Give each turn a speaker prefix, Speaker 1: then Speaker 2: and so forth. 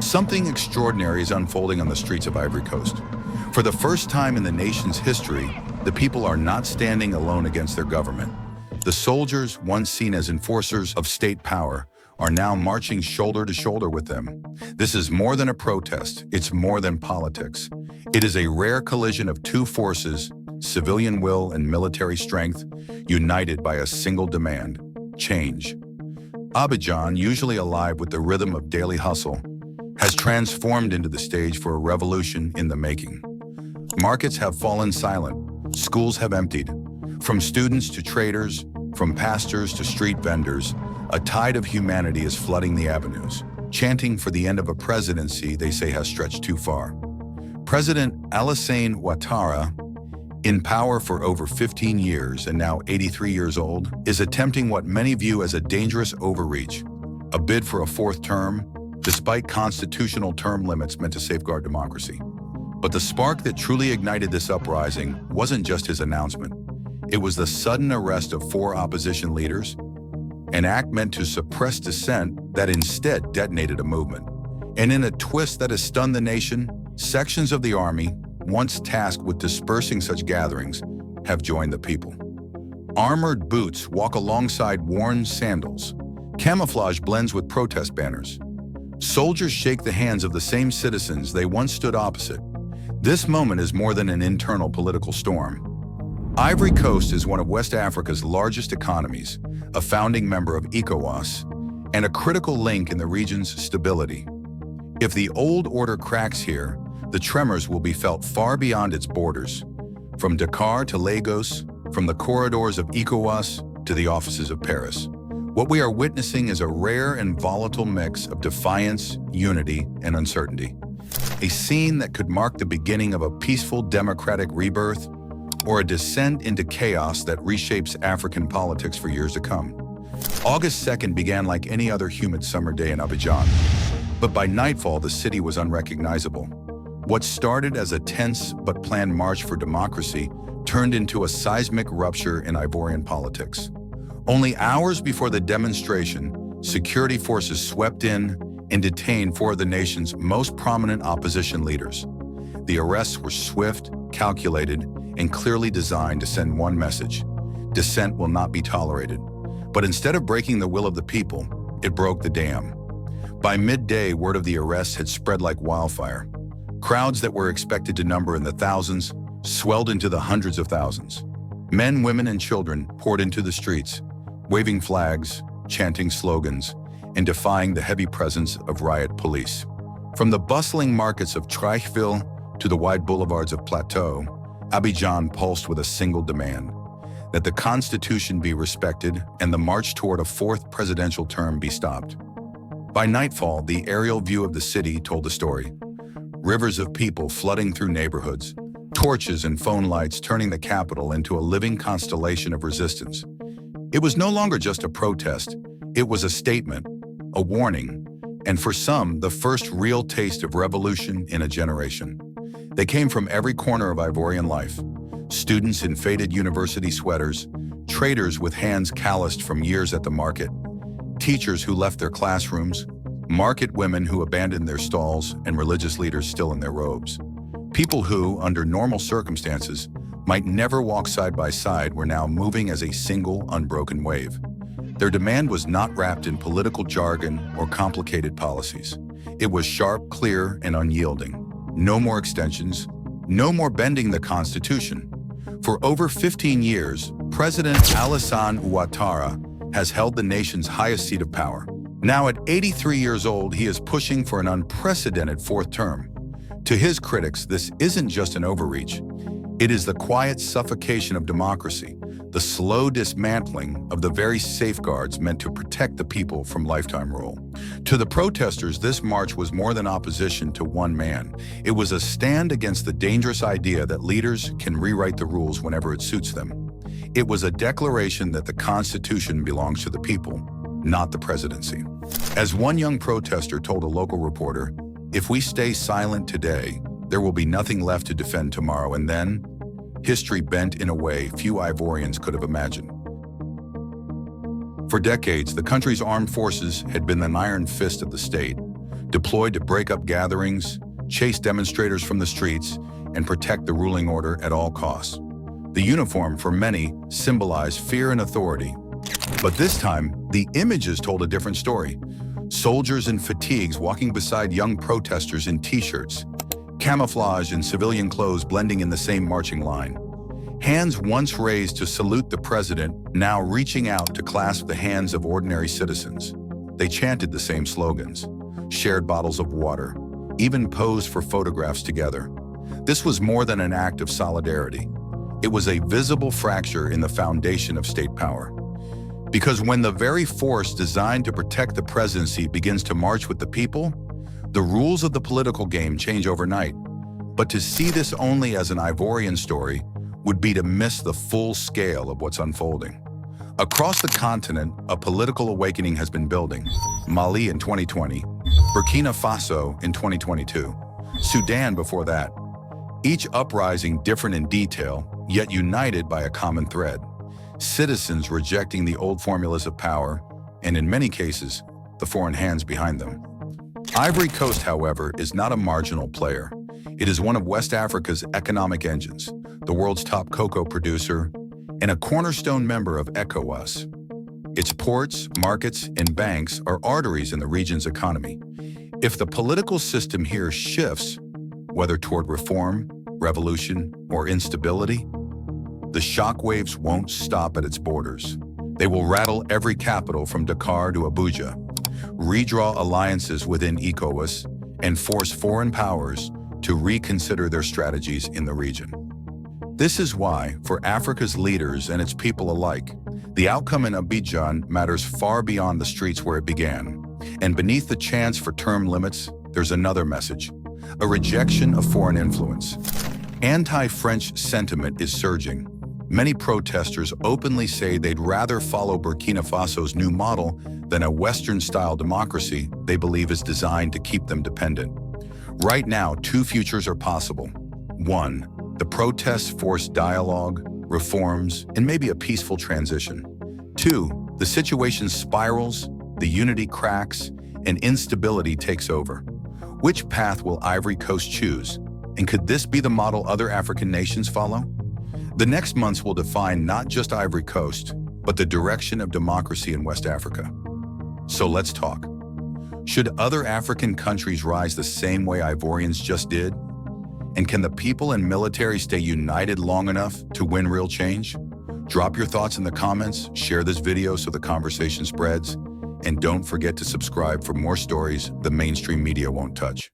Speaker 1: Something extraordinary is unfolding on the streets of Ivory Coast. For the first time in the nation's history, the people are not standing alone against their government. The soldiers, once seen as enforcers of state power, are now marching shoulder to shoulder with them. This is more than a protest, it's more than politics. It is a rare collision of two forces, civilian will and military strength, united by a single demand: change. Abidjan, usually alive with the rhythm of daily hustle, has transformed into the stage for a revolution in the making. Markets have fallen silent, schools have emptied. From students to traders, from pastors to street vendors, a tide of humanity is flooding the avenues, chanting for the end of a presidency they say has stretched too far. President Alassane Ouattara, in power for over 15 years and now 83 years old, is attempting what many view as a dangerous overreach, a bid for a fourth term, despite constitutional term limits meant to safeguard democracy. But the spark that truly ignited this uprising wasn't just his announcement. It was the sudden arrest of 4 opposition leaders, an act meant to suppress dissent that instead detonated a movement. And in a twist that has stunned the nation, sections of the army, once tasked with dispersing such gatherings, have joined the people. Armored boots walk alongside worn sandals. Camouflage blends with protest banners. Soldiers shake the hands of the same citizens they once stood opposite. This moment is more than an internal political storm. Ivory Coast is one of West Africa's largest economies, a founding member of ECOWAS, and a critical link in the region's stability. If the old order cracks here, the tremors will be felt far beyond its borders, from Dakar to Lagos, from the corridors of ECOWAS to the offices of Paris. What we are witnessing is a rare and volatile mix of defiance, unity, and uncertainty. A scene that could mark the beginning of a peaceful democratic rebirth or a descent into chaos that reshapes African politics for years to come. August 2nd began like any other humid summer day in Abidjan, but by nightfall the city was unrecognizable. What started as a tense but planned march for democracy turned into a seismic rupture in Ivorian politics. Only hours before the demonstration, security forces swept in and detained 4 of the nation's most prominent opposition leaders. The arrests were swift, calculated, and clearly designed to send one message: dissent will not be tolerated. But instead of breaking the will of the people, it broke the dam. By midday, word of the arrests had spread like wildfire. Crowds that were expected to number in the thousands swelled into the hundreds of thousands. Men, women, and children poured into the streets, waving flags, chanting slogans, and defying the heavy presence of riot police. From the bustling markets of Trècheville to the wide boulevards of Plateau, Abidjan pulsed with a single demand: that the Constitution be respected and the march toward a 4th presidential term be stopped. By nightfall, the aerial view of the city told the story. Rivers of people flooding through neighborhoods, torches and phone lights turning the capital into a living constellation of resistance. It was no longer just a protest, it was a statement, a warning, and for some, the first real taste of revolution in a generation. They came from every corner of Ivorian life: students in faded university sweaters, traders with hands calloused from years at the market, teachers who left their classrooms, market women who abandoned their stalls, and religious leaders still in their robes. People who, under normal circumstances, might never walk side by side were now moving as a single, unbroken wave. Their demand was not wrapped in political jargon or complicated policies. It was sharp, clear, and unyielding. No more extensions, no more bending the Constitution. For over 15 years, President Alassane Ouattara has held the nation's highest seat of power. Now at 83 years old, he is pushing for an unprecedented 4th term. To his critics, this isn't just an overreach. It is the quiet suffocation of democracy, the slow dismantling of the very safeguards meant to protect the people from lifetime rule. To the protesters, this march was more than opposition to one man. It was a stand against the dangerous idea that leaders can rewrite the rules whenever it suits them. It was a declaration that the Constitution belongs to the people, not the presidency. As one young protester told a local reporter, "If we stay silent today, there will be nothing left to defend tomorrow, and then history bent in a way few Ivorians could have imagined." For decades, the country's armed forces had been an iron fist of the state, deployed to break up gatherings, chase demonstrators from the streets, and protect the ruling order at all costs. The uniform, for many, symbolized fear and authority. But this time, the images told a different story. Soldiers in fatigues walking beside young protesters in t-shirts, camouflage and civilian clothes blending in the same marching line. Hands once raised to salute the president, now reaching out to clasp the hands of ordinary citizens. They chanted the same slogans, shared bottles of water, even posed for photographs together. This was more than an act of solidarity. It was a visible fracture in the foundation of state power. Because when the very force designed to protect the presidency begins to march with the people, the rules of the political game change overnight. But to see this only as an Ivorian story would be to miss the full scale of what's unfolding. Across the continent, a political awakening has been building. Mali in 2020, Burkina Faso in 2022, Sudan before that. Each uprising different in detail, yet united by a common thread. Citizens rejecting the old formulas of power, and in many cases, the foreign hands behind them. Ivory Coast, however, is not a marginal player. It is one of West Africa's economic engines, the world's top cocoa producer, and a cornerstone member of ECOWAS. Its ports, markets, and banks are arteries in the region's economy. If the political system here shifts, whether toward reform, revolution, or instability, the shockwaves won't stop at its borders. They will rattle every capital from Dakar to Abuja, redraw alliances within ECOWAS, and force foreign powers to reconsider their strategies in the region. This is why, for Africa's leaders and its people alike, the outcome in Abidjan matters far beyond the streets where it began. And beneath the chants for term limits, there's another message, a rejection of foreign influence. Anti-French sentiment is surging. Many protesters openly say they'd rather follow Burkina Faso's new model than a Western-style democracy they believe is designed to keep them dependent. Right now, two futures are possible. One, the protests force dialogue, reforms, and maybe a peaceful transition. Two, the situation spirals, the unity cracks, and instability takes over. Which path will Ivory Coast choose? And could this be the model other African nations follow? The next months will define not just Ivory Coast, but the direction of democracy in West Africa. So let's talk. Should other African countries rise the same way Ivorians just did? And can the people and military stay united long enough to win real change? Drop your thoughts in the comments, share this video so the conversation spreads, and don't forget to subscribe for more stories the mainstream media won't touch.